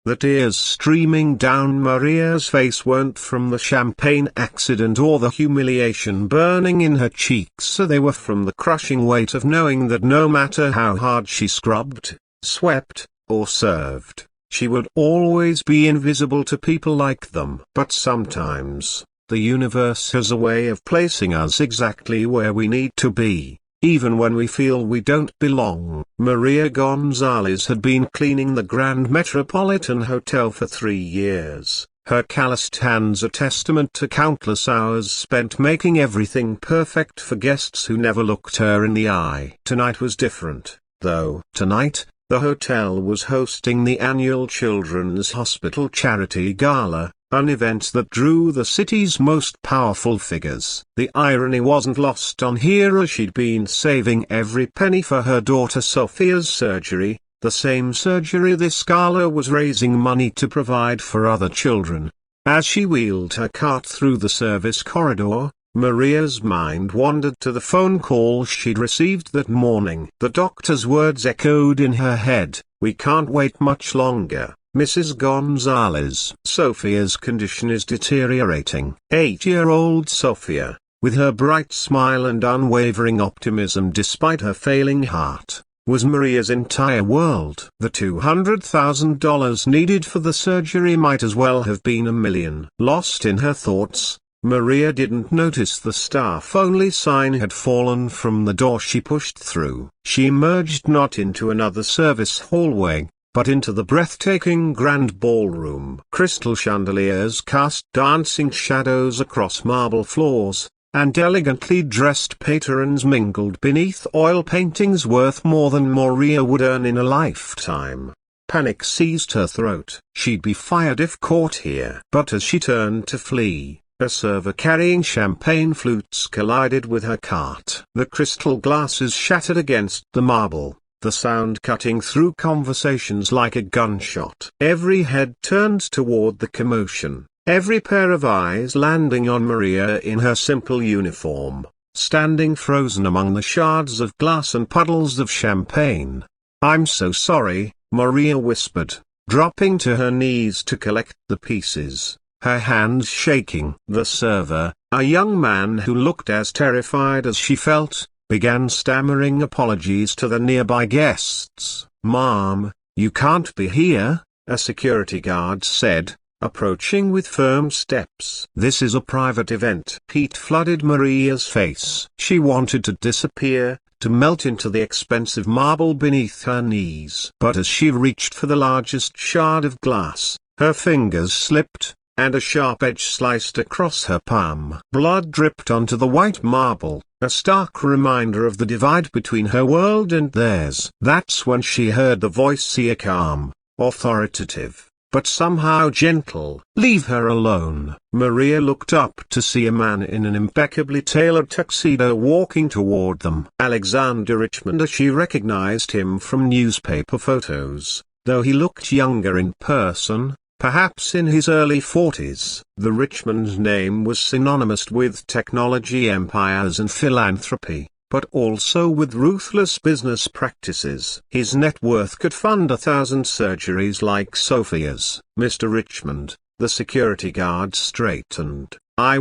The tears streaming down Maria's face weren't from the champagne accident or the humiliation burning in her cheeks, they were from the crushing weight of knowing that no matter how hard she scrubbed, swept, or served, she would always be invisible to people like them. But sometimes, the universe has a way of placing us exactly where we need to be, even when we feel we don't belong. Maria Gonzalez had been cleaning the Grand Metropolitan Hotel for 3 years, her calloused hands a testament to countless hours spent making everything perfect for guests who never looked her in the eye. Tonight was different, though. Tonight, the hotel was hosting the annual Children's Hospital Charity Gala, an event that drew the city's most powerful figures. The irony wasn't lost on her as she'd been saving every penny for her daughter Sophia's surgery, the same surgery this gala was raising money to provide for other children. As she wheeled her cart through the service corridor, Maria's mind wandered to the phone call she'd received that morning. The doctor's words echoed in her head, "We can't wait much longer, Mrs. Gonzalez. Sophia's condition is deteriorating." 8-year-old Sophia, with her bright smile and unwavering optimism despite her failing heart, was Maria's entire world. The $200,000 needed for the surgery might as well have been $1 million. Lost in her thoughts, Maria didn't notice the staff-only sign had fallen from the door she pushed through. She emerged not into another service hallway, but into the breathtaking grand ballroom. Crystal chandeliers cast dancing shadows across marble floors, and elegantly dressed patrons mingled beneath oil paintings worth more than Maria would earn in a lifetime. Panic seized her throat. She'd be fired if caught here. But as she turned to flee, a server carrying champagne flutes collided with her cart. The crystal glasses shattered against the marble, the sound cutting through conversations like a gunshot. Every head turned toward the commotion, every pair of eyes landing on Maria in her simple uniform, standing frozen among the shards of glass and puddles of champagne. "I'm so sorry," Maria whispered, dropping to her knees to collect the pieces, her hands shaking. The server, a young man who looked as terrified as she felt, began stammering apologies to the nearby guests. "Ma'am, you can't be here," a security guard said, approaching with firm steps. "This is a private event." Heat flooded Maria's face. She wanted to disappear, to melt into the expensive marble beneath her knees. But as she reached for the largest shard of glass, her fingers slipped, and a sharp edge sliced across her palm. Blood dripped onto the white marble, a stark reminder of the divide between her world and theirs. That's when she heard the voice, see, calm, authoritative, but somehow gentle. "Leave her alone." Maria looked up to see a man in an impeccably tailored tuxedo walking toward them. Alexander Richmond, as she recognized him from newspaper photos, though he looked younger in person, perhaps in his early 40s. The Richmond name was synonymous with technology empires and philanthropy, but also with ruthless business practices. His net worth could fund 1,000 surgeries like Sophia's. "Mr. Richmond," the security guard straightened. "I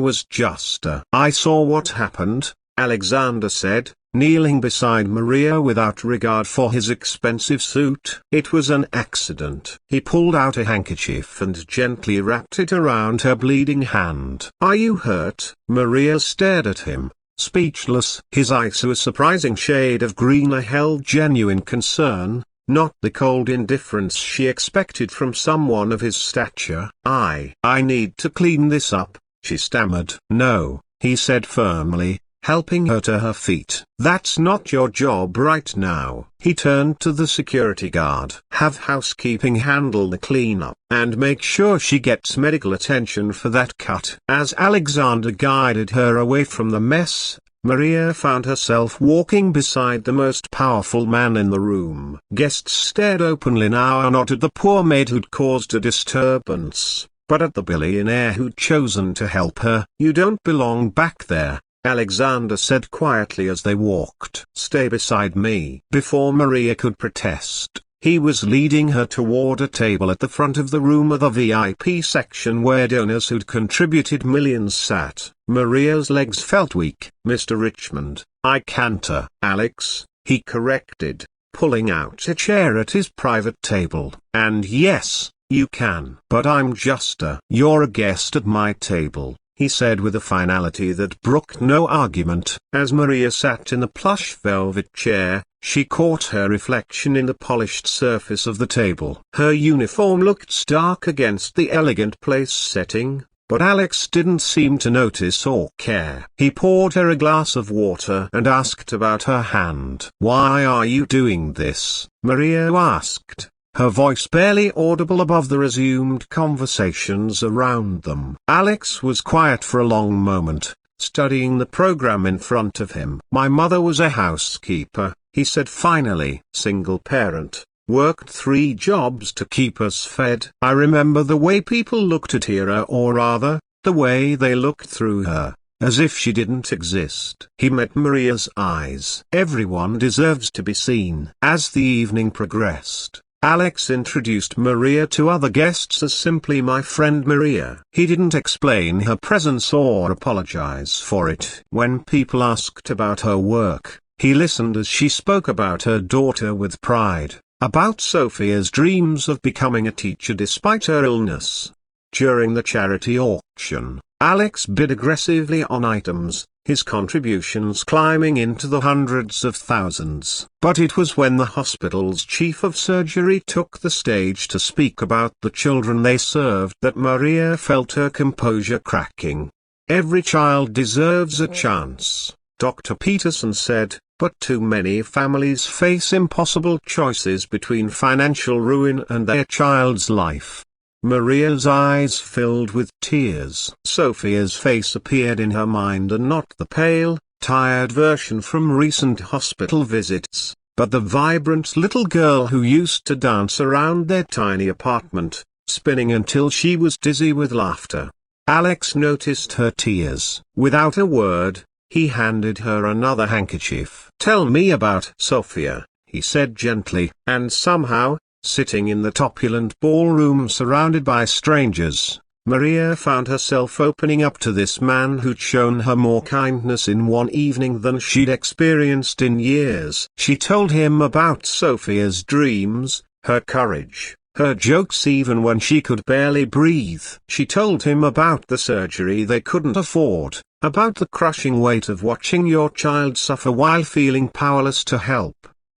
saw what happened," Alexander said, kneeling beside Maria without regard for his expensive suit. "It was an accident." He pulled out a handkerchief and gently wrapped it around her bleeding hand. "Are you hurt?" Maria stared at him, speechless. His eyes, a surprising shade of green, held genuine concern, not the cold indifference she expected from someone of his stature. I need to clean this up," she stammered. "No," he said firmly, helping her to her feet. "That's not your job right now." He turned to the security guard. "Have housekeeping handle the cleanup, and make sure she gets medical attention for that cut." As Alexander guided her away from the mess, Maria found herself walking beside the most powerful man in the room. Guests stared openly now, not at the poor maid who'd caused a disturbance, but at the billionaire who'd chosen to help her. "You don't belong back there," Alexander said quietly as they walked. "Stay beside me." Before Maria could protest, He was leading her toward a table at the front of the room of the VIP section where donors who'd contributed millions sat. Maria's legs felt weak. "Mr. Richmond, I can't." "Alex," he corrected, pulling out a chair at his private table. "And yes, you can." "But I'm just You're a guest at my table," he said with a finality that brooked no argument. As Maria sat in the plush velvet chair, she caught her reflection in the polished surface of the table. Her uniform looked stark against the elegant place setting, but Alex didn't seem to notice or care. He poured her a glass of water and asked about her hand. "Why are you doing this?" Maria asked, her voice barely audible above the resumed conversations around them. Alex was quiet for a long moment, studying the program in front of him. "My mother was a housekeeper," he said finally. "Single parent, worked 3 jobs to keep us fed." I remember the way people looked at her, or rather, the way they looked through her, as if she didn't exist. He met Maria's eyes. Everyone deserves to be seen. As the evening progressed, Alex introduced Maria to other guests as simply "my friend Maria." He didn't explain her presence or apologize for it. When people asked about her work, he listened as she spoke about her daughter with pride, about Sophia's dreams of becoming a teacher despite her illness. During the charity auction, Alex bid aggressively on items, his contributions climbing into the hundreds of thousands. But it was when the hospital's chief of surgery took the stage to speak about the children they served that Maria felt her composure cracking. "Every child deserves a chance," Dr. Peterson said, "but too many families face impossible choices between financial ruin and their child's life." Maria's eyes filled with tears. Sophia's face appeared in her mind, and not the pale, tired version from recent hospital visits, but the vibrant little girl who used to dance around their tiny apartment, spinning until she was dizzy with laughter. Alex noticed her tears. Without a word, he handed her another handkerchief. "Tell me about Sophia," he said gently. And somehow, sitting in the opulent ballroom surrounded by strangers, Maria found herself opening up to this man who'd shown her more kindness in one evening than she'd experienced in years. She told him about Sophia's dreams, her courage, her jokes even when she could barely breathe. She told him about the surgery they couldn't afford, about the crushing weight of watching your child suffer while feeling powerless to help.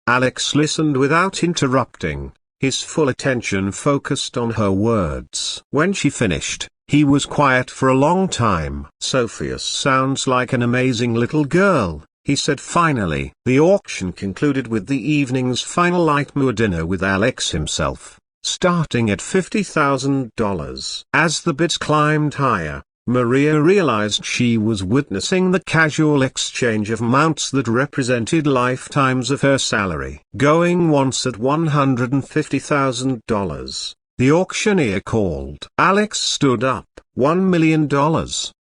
Alex listened without interrupting, his full attention focused on her words. When she finished, he was quiet for a long time. "Sophia sounds like an amazing little girl," he said finally. The auction concluded with the evening's final item, a dinner with Alex himself, starting at $50,000. As the bids climbed higher, Maria realized she was witnessing the casual exchange of amounts that represented lifetimes of her salary. Going once at $150,000, the auctioneer called. Alex stood up. $1 million,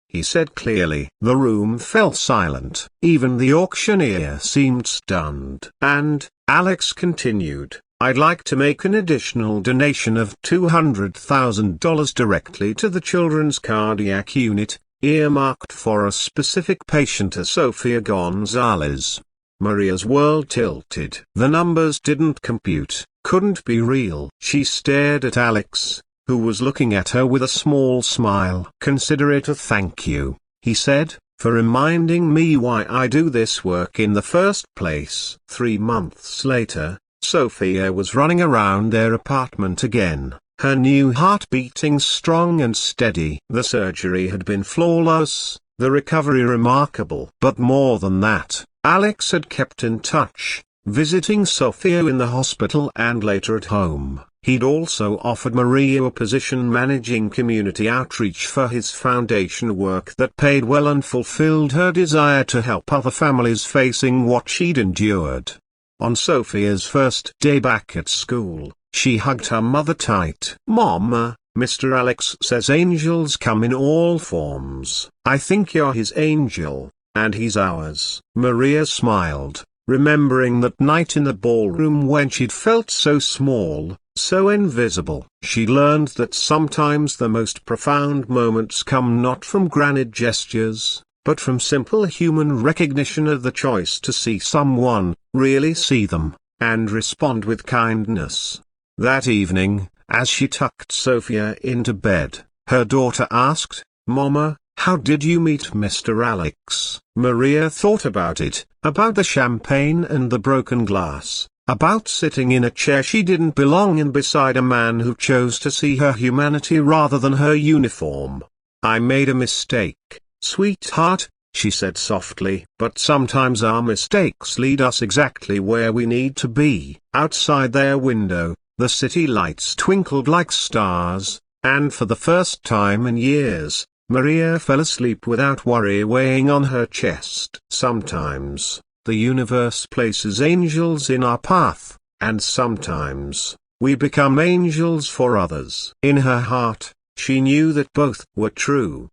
he said clearly. The room fell silent. Even the auctioneer seemed stunned. "And," Alex continued, "I'd like to make an additional donation of $200,000 directly to the Children's Cardiac Unit, earmarked for a specific patient, Sofia Gonzalez." Maria's world tilted. The numbers didn't compute, couldn't be real. She stared at Alex, who was looking at her with a small smile. "Consider it a thank you," he said, "for reminding me why I do this work in the first place." 3 months later, Sophia was running around their apartment again, her new heart beating strong and steady. The surgery had been flawless, the recovery remarkable. But more than that, Alex had kept in touch, visiting Sophia in the hospital and later at home. He'd also offered Maria a position managing community outreach for his foundation work that paid well and fulfilled her desire to help other families facing what she'd endured. On Sophia's first day back at school, she hugged her mother tight. "Mom, Mr. Alex says angels come in all forms. I think you're his angel, and he's ours." Maria smiled, remembering that night in the ballroom when she'd felt so small, so invisible. She learned that sometimes the most profound moments come not from grand gestures, but from simple human recognition of the choice to see someone, really see them, and respond with kindness. That evening, as she tucked Sophia into bed, her daughter asked, "Mama, how did you meet Mr. Alex?" Maria thought about it, about the champagne and the broken glass, about sitting in a chair she didn't belong in beside a man who chose to see her humanity rather than her uniform. "I made a mistake, sweetheart," she said softly. "But sometimes our mistakes lead us exactly where we need to be." Outside their window, the city lights twinkled like stars, and for the first time in years, Maria fell asleep without worry weighing on her chest. Sometimes, the universe places angels in our path, and sometimes, we become angels for others. In her heart, she knew that both were true.